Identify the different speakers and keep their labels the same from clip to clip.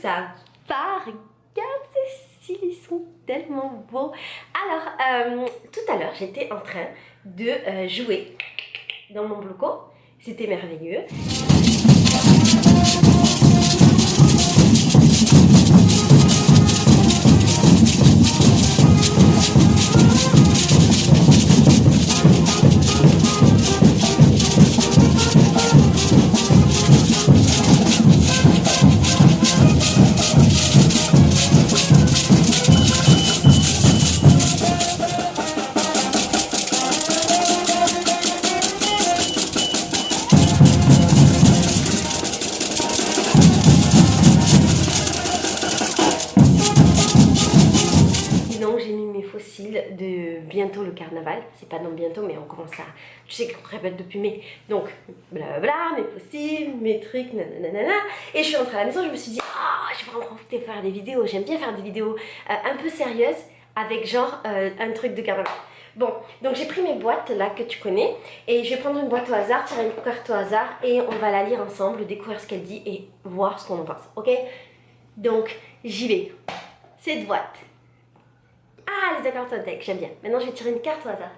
Speaker 1: ça va? Regarde ces cils, ils sont tellement beaux. Alors, tout à l'heure, j'étais en train de jouer dans mon bloco. C'était merveilleux. De bientôt le carnaval, c'est pas non bientôt mais on commence à, tu sais qu'on répète depuis mai, donc blablabla, mes fossiles, mes trucs, nanana, et je suis rentrée à la maison, je me suis dit, oh, je vais en profiter pour faire des vidéos, j'aime bien faire des vidéos un peu sérieuses, avec genre un truc de carnaval. Bon, donc j'ai pris mes boîtes là que tu connais, et je vais prendre une boîte au hasard, tirer une carte au hasard, et on va la lire ensemble, découvrir ce qu'elle dit, et voir ce qu'on en pense, ok? Donc, j'y vais. Cette boîte. Ah, les accords Toltec, j'aime bien. Maintenant, je vais tirer une carte au hasard.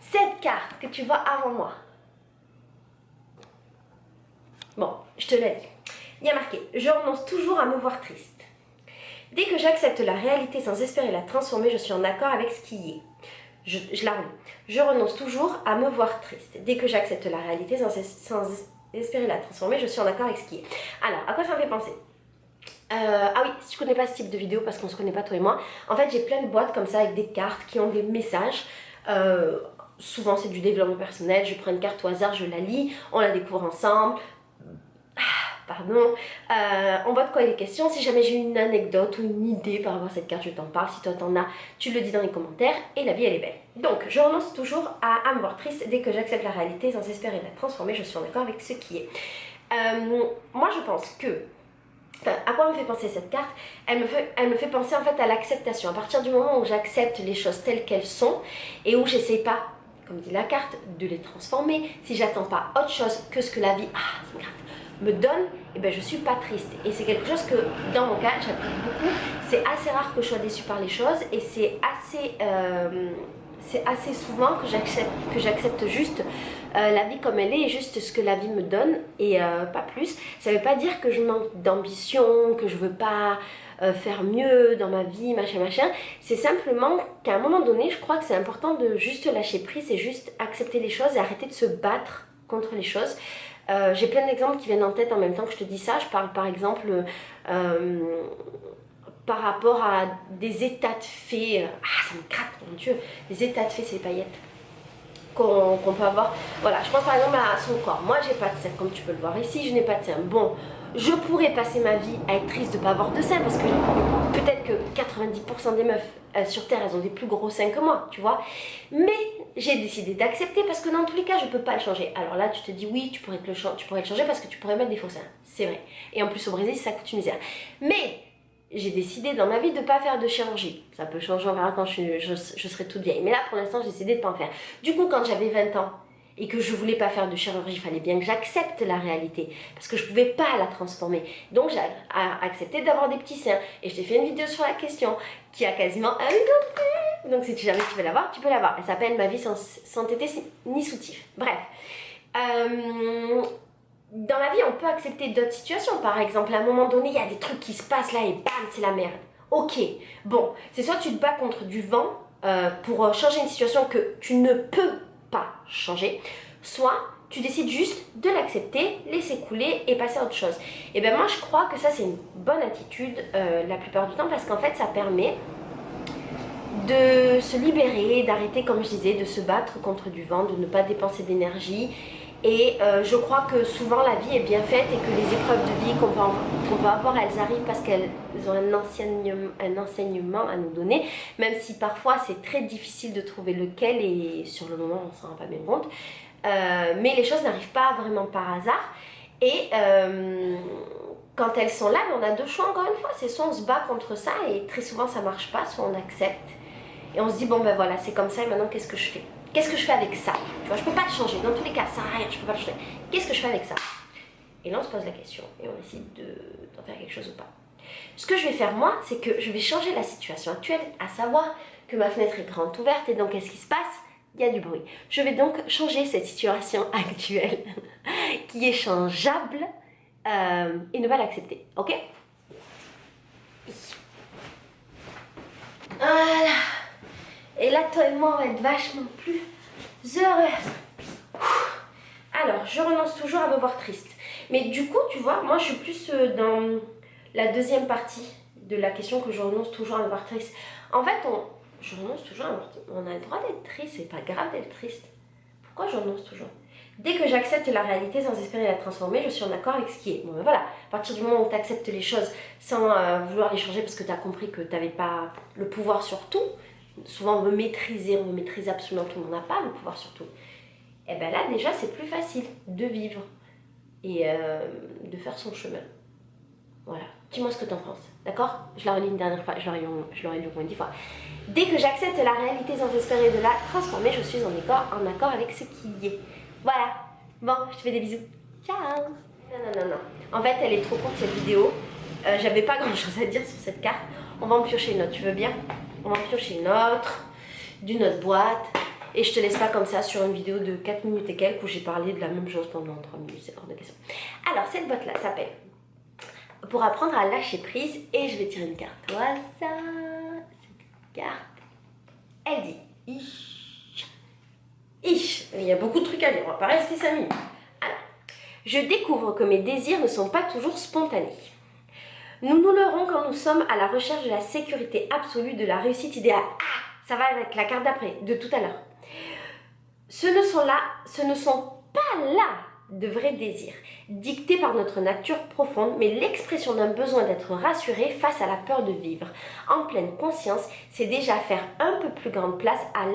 Speaker 1: Cette carte que tu vois avant moi. Bon, je te l'ai dit. Il y a marqué « Je renonce toujours à me voir triste. Dès que j'accepte la réalité sans espérer la transformer, je suis en accord avec ce qui y est. » Je la relis. « Je renonce toujours à me voir triste. Dès que j'accepte la réalité sans espérer la transformer, je suis en accord avec ce qui est. » Alors, à quoi ça me fait penser? Ah oui, si tu connais pas ce type de vidéo, parce qu'on se connaît pas toi et moi, en fait j'ai plein de boîtes comme ça avec des cartes qui ont des messages. Souvent c'est du développement personnel, je prends une carte au hasard, je la lis, on la découvre ensemble. Pardon, on voit de quoi il est question. Si jamais j'ai une anecdote ou une idée par rapport à cette carte, je t'en parle. Si toi t'en as, tu le dis dans les commentaires. Et la vie elle est belle. Donc je renonce toujours à me voir triste. Dès que j'accepte la réalité sans espérer la transformer, je suis en accord avec ce qui est. Moi je pense que... Enfin, à quoi me fait penser cette carte? Elle me fait penser en fait à l'acceptation. À partir du moment où j'accepte les choses telles qu'elles sont et où j'essaie pas, comme dit la carte, de les transformer, si j'attends pas autre chose que ce que la vie me donne, et ben je suis pas triste. Et c'est quelque chose que dans mon cas j'applique beaucoup. C'est assez rare que je sois déçue par les choses et c'est assez souvent que j'accepte juste la vie comme elle est, juste ce que la vie me donne et pas plus. Ça veut pas dire que je manque d'ambition, que je veux pas faire mieux dans ma vie, machin. C'est simplement qu'à un moment donné, je crois que c'est important de juste lâcher prise et juste accepter les choses et arrêter de se battre contre les choses. J'ai plein d'exemples qui viennent en tête en même temps que je te dis ça. Je parle par exemple... par rapport à des états de fait, ça me gratte mon Dieu, des états de fait, c'est les paillettes qu'on peut avoir. Voilà, je pense par exemple à son corps. Moi j'ai pas de sein, comme tu peux le voir ici, je n'ai pas de sein. Bon, je pourrais passer ma vie à être triste de ne pas avoir de sein, parce que peut-être que 90% des meufs sur Terre, elles ont des plus gros seins que moi, tu vois. Mais j'ai décidé d'accepter parce que dans tous les cas, je peux pas le changer. Alors là, tu te dis oui, tu pourrais le changer parce que tu pourrais mettre des faux seins, c'est vrai. Et en plus au Brésil, ça coûte une misère. Mais j'ai décidé dans ma vie de ne pas faire de chirurgie. Ça peut changer, on verra quand je serai toute vieille. Mais là, pour l'instant, j'ai décidé de ne pas en faire. Du coup, quand j'avais 20 ans et que je ne voulais pas faire de chirurgie, il fallait bien que j'accepte la réalité. Parce que je ne pouvais pas la transformer. Donc, j'ai accepté d'avoir des petits seins. Et je t'ai fait une vidéo sur la question qui a quasiment 1 million de vues. Donc, si jamais tu veux la voir, tu peux la voir. Elle s'appelle « Ma vie sans tété ni soutif ». Bref. Dans la vie, on peut accepter d'autres situations. Par exemple, à un moment donné, il y a des trucs qui se passent là et bam, c'est la merde. Ok, bon, c'est soit tu te bats contre du vent pour changer une situation que tu ne peux pas changer, soit tu décides juste de l'accepter, laisser couler et passer à autre chose. Et bien moi, je crois que ça, c'est une bonne attitude la plupart du temps parce qu'en fait, ça permet de se libérer, d'arrêter, comme je disais, de se battre contre du vent, de ne pas dépenser d'énergie. Et je crois que souvent la vie est bien faite et que les épreuves de vie qu'on peut avoir, elles arrivent parce qu'elles ont un enseignement à nous donner, même si parfois c'est très difficile de trouver lequel et sur le moment on s'en rend pas bien compte. Mais les choses n'arrivent pas vraiment par hasard. Et quand elles sont là, on a deux choix encore une fois. C'est soit on se bat contre ça et très souvent ça marche pas, soit on accepte. Et on se dit bon ben voilà, c'est comme ça et maintenant qu'est-ce que je fais? Qu'est-ce que je fais avec ça? Tu vois, je peux pas le changer. Dans tous les cas, ça sert à rien, je peux pas le changer. Qu'est-ce que je fais avec ça? Et là on se pose la question et on décide d'en faire quelque chose ou pas. Ce que je vais faire moi, c'est que je vais changer la situation actuelle, à savoir que ma fenêtre est grande ouverte et donc qu'est-ce qui se passe? Il y a du bruit. Je vais donc changer cette situation actuelle qui est changeable et ne pas l'accepter, ok? Voilà. Et là, toi et moi, on va être vachement plus heureux. Alors, je renonce toujours à me voir triste. Mais du coup, tu vois, moi, je suis plus dans la deuxième partie de la question que je renonce toujours à me voir triste. En fait, je renonce toujours à me voir triste. On a le droit d'être triste, c'est pas grave d'être triste. Pourquoi je renonce toujours? Dès que j'accepte la réalité sans espérer la transformer, je suis en accord avec ce qui est. Bon, ben voilà, à partir du moment où tu acceptes les choses sans vouloir les changer parce que tu as compris que tu n'avais pas le pouvoir sur tout, souvent on veut maîtriser absolument tout, on n'a pas le pouvoir sur tout. Et bien là, déjà, c'est plus facile de vivre et de faire son chemin. Voilà, dis-moi ce que tu en penses, d'accord? Je la relis une dernière fois, je l'aurais lu au moins 10 fois. Dès que j'accepte la réalité sans espérer de la transformer, je suis en accord avec ce qui est. Voilà, bon, je te fais des bisous. Ciao. Non. En fait, elle est trop courte cette vidéo. J'avais pas grand chose à dire sur cette carte. On va en piocher une autre, tu veux bien? On va en piocher une autre, d'une autre boîte. Et je te laisse pas comme ça sur une vidéo de 4 minutes et quelques où j'ai parlé de la même chose pendant 3 minutes, c'est hors de question. Alors, cette boîte-là s'appelle Pour apprendre à lâcher prise. Et je vais tirer une carte au hasard. Cette carte, elle dit il y a beaucoup de trucs à lire, on va pas rester 5 minutes. Alors, je découvre que mes désirs ne sont pas toujours spontanés. Nous nous leurrons quand nous sommes à la recherche de la sécurité absolue, de la réussite idéale. Ah, ça va avec la carte d'après, de tout à l'heure. Ce ne sont pas là de vrais désirs, dictés par notre nature profonde, mais l'expression d'un besoin d'être rassuré face à la peur de vivre. En pleine conscience, c'est déjà faire un peu plus grande place à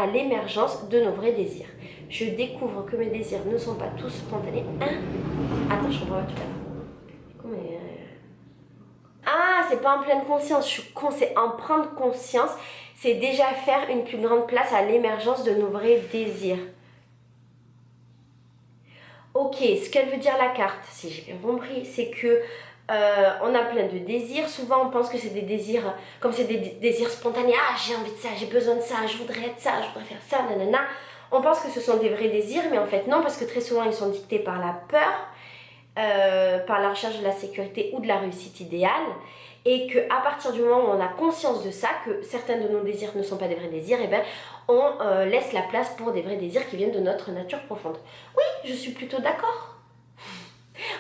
Speaker 1: l'émergence de nos vrais désirs. Je découvre que mes désirs ne sont pas tous spontanés. Attends, je comprends pas tout à l'heure. Ah, c'est pas en pleine conscience, c'est en prendre conscience, c'est déjà faire une plus grande place à l'émergence de nos vrais désirs. Ok, ce qu'elle veut dire la carte, si j'ai bien compris, c'est que on a plein de désirs. Souvent, on pense que c'est des désirs, comme c'est des désirs spontanés. Ah, j'ai envie de ça, j'ai besoin de ça, je voudrais être ça, je voudrais faire ça, nanana. On pense que ce sont des vrais désirs, mais en fait non, parce que très souvent, ils sont dictés par la peur, par la recherche de la sécurité ou de la réussite idéale. Et qu'à partir du moment où on a conscience de ça, que certains de nos désirs ne sont pas des vrais désirs, et ben on laisse la place pour des vrais désirs qui viennent de notre nature profonde. Oui, je suis plutôt d'accord.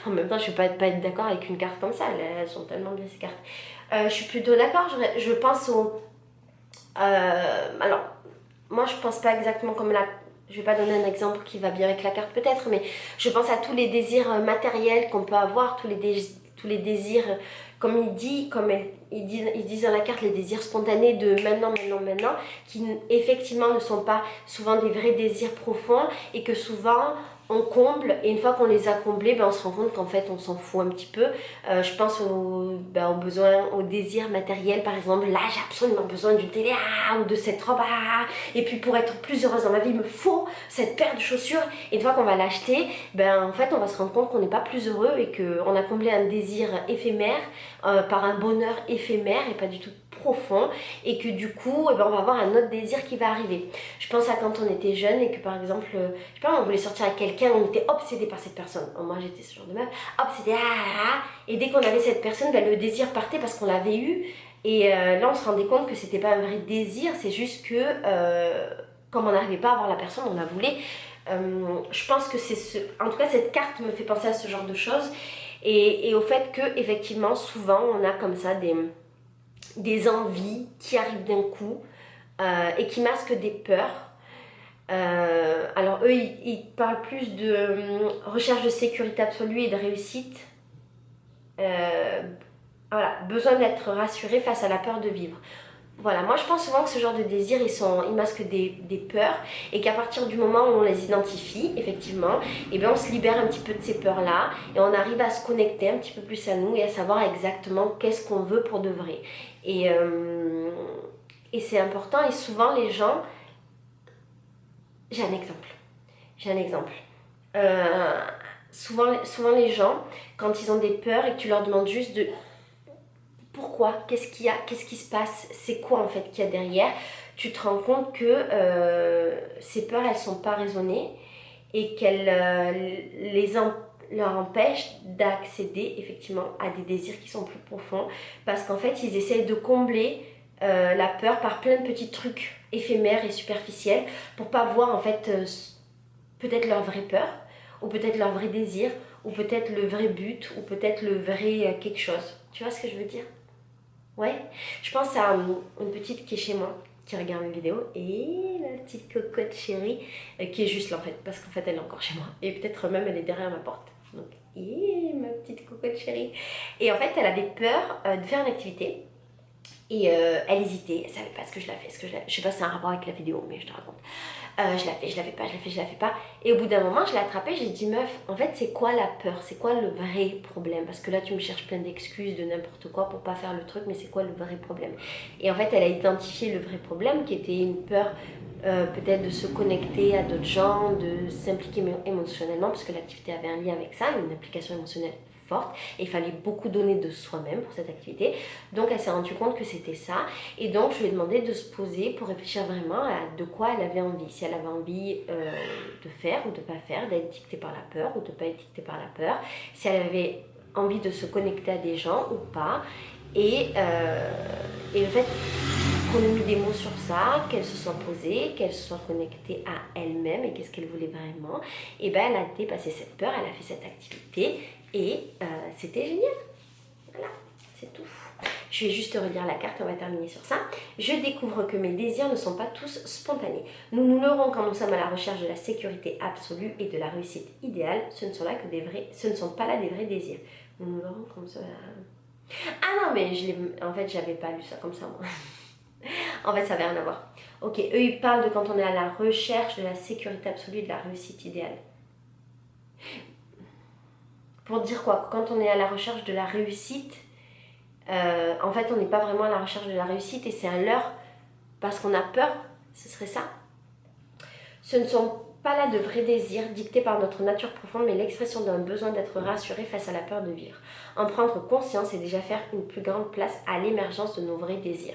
Speaker 1: En même temps, je ne vais pas être d'accord avec une carte comme ça, elles sont tellement bien ces cartes. Je suis plutôt d'accord, je pense au... alors, moi je pense pas exactement comme la... Je vais pas donner un exemple qui va bien avec la carte peut-être, mais je pense à tous les désirs matériels qu'on peut avoir, tous les désirs, comme ils disent dans la carte, les désirs spontanés de maintenant, qui effectivement ne sont pas souvent des vrais désirs profonds et que souvent on comble, et une fois qu'on les a comblés, ben on se rend compte qu'en fait on s'en fout un petit peu. Je pense aux besoins, aux désirs matériels, par exemple, là j'ai absolument besoin d'une télé ou de cette robe, et puis pour être plus heureuse dans ma vie, il me faut cette paire de chaussures, et une fois qu'on va l'acheter, ben en fait on va se rendre compte qu'on n'est pas plus heureux et qu'on a comblé un désir éphémère par un bonheur éphémère et pas du tout profond, et que du coup on va avoir un autre désir qui va arriver. Je pense à quand on était jeune et que par exemple, je sais pas, on voulait sortir avec quelqu'un, on était obsédé par cette personne. Moi j'étais ce genre de meuf, obsédée, et dès qu'on avait cette personne, ben, le désir partait parce qu'on l'avait eu, et là on se rendait compte que c'était pas un vrai désir, c'est juste que comme on n'arrivait pas à avoir la personne, on la voulait. Je pense que en tout cas cette carte me fait penser à ce genre de choses, et au fait que effectivement souvent on a comme ça des envies qui arrivent d'un coup et qui masquent des peurs. Alors eux ils parlent plus de recherche de sécurité absolue et de réussite. Voilà, besoin d'être rassuré face à la peur de vivre. Voilà, moi je pense souvent que ce genre de désirs ils masquent des peurs, et qu'à partir du moment où on les identifie effectivement, et bien on se libère un petit peu de ces peurs là et on arrive à se connecter un petit peu plus à nous et à savoir exactement qu'est-ce qu'on veut pour de vrai. Et c'est important, et souvent les gens... J'ai un exemple. souvent les gens, quand ils ont des peurs et que tu leur demandes juste de pourquoi, qu'est-ce qu'il y a, qu'est-ce qui se passe, c'est quoi en fait qu'il y a derrière, tu te rends compte que ces peurs, elles sont pas raisonnées et qu'elles leur empêchent d'accéder effectivement à des désirs qui sont plus profonds, parce qu'en fait, ils essayent de combler la peur par plein de petits trucs éphémères et superficiels pour pas voir en fait peut-être leur vraie peur, ou peut-être leur vrai désir, ou peut-être le vrai but, ou peut-être le vrai quelque chose. Tu vois ce que je veux dire? Ouais. Je pense à une petite qui est chez moi, qui regarde mes vidéos, et la petite cocotte chérie, qui est juste là en fait, parce qu'en fait elle est encore chez moi, et peut-être même elle est derrière ma porte. Donc, et ma petite cocotte chérie. Et en fait elle avait peur de faire une activité. Et elle hésitait, elle savait pas ce que je la fais, je sais pas si c'est un rapport avec la vidéo, mais je te raconte. Je la fais, je la fais pas, je la fais, je la fais pas. Et au bout d'un moment, je l'ai attrapée, j'ai dit meuf, en fait, c'est quoi la peur? C'est quoi le vrai problème? Parce que là, tu me cherches plein d'excuses de n'importe quoi pour pas faire le truc, mais c'est quoi le vrai problème? Et en fait, elle a identifié le vrai problème qui était une peur peut-être de se connecter à d'autres gens, de s'impliquer émotionnellement, parce que l'activité avait un lien avec ça, une implication émotionnelle forte, et il fallait beaucoup donner de soi-même pour cette activité. Donc elle s'est rendue compte que c'était ça, et donc je lui ai demandé de se poser pour réfléchir vraiment à de quoi elle avait envie, si elle avait envie de faire ou de pas faire, d'être dictée par la peur ou de pas être dictée par la peur, si elle avait envie de se connecter à des gens ou pas, et en fait qu'on ait mis des mots sur ça, qu'elle se soit posée, qu'elle se soit connectée à elle-même et qu'est-ce qu'elle voulait vraiment. Et ben elle a dépassé cette peur, elle a fait cette activité et c'était génial. Voilà, c'est tout. Je vais juste relire la carte, on va terminer sur ça. Je découvre que mes désirs ne sont pas tous spontanés. Nous nous leurrons quand nous sommes à la recherche de la sécurité absolue et de la réussite idéale. Ce ne sont pas là des vrais désirs. Nous nous leurrons comme ça. Ah non, mais en fait, j'avais pas lu ça comme ça, moi. En fait, ça n'avait rien à voir. Ok, eux, ils parlent de quand on est à la recherche de la sécurité absolue et de la réussite idéale. Pour dire quoi? Quand on est à la recherche de la réussite, en fait, on n'est pas vraiment à la recherche de la réussite et c'est un leurre parce qu'on a peur. Ce serait ça. Ce ne sont pas là de vrais désirs dictés par notre nature profonde, mais l'expression d'un besoin d'être rassuré face à la peur de vivre. En prendre conscience et déjà faire une plus grande place à l'émergence de nos vrais désirs.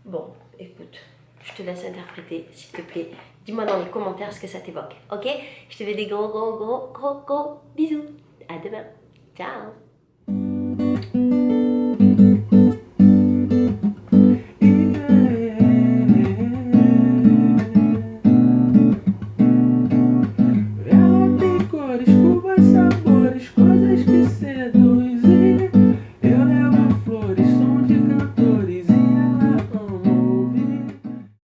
Speaker 1: Bon, écoute, je te laisse interpréter, s'il te plaît. Dis-moi dans les commentaires ce que ça t'évoque, ok? Je te fais des gros bisous. À demain. Ciao.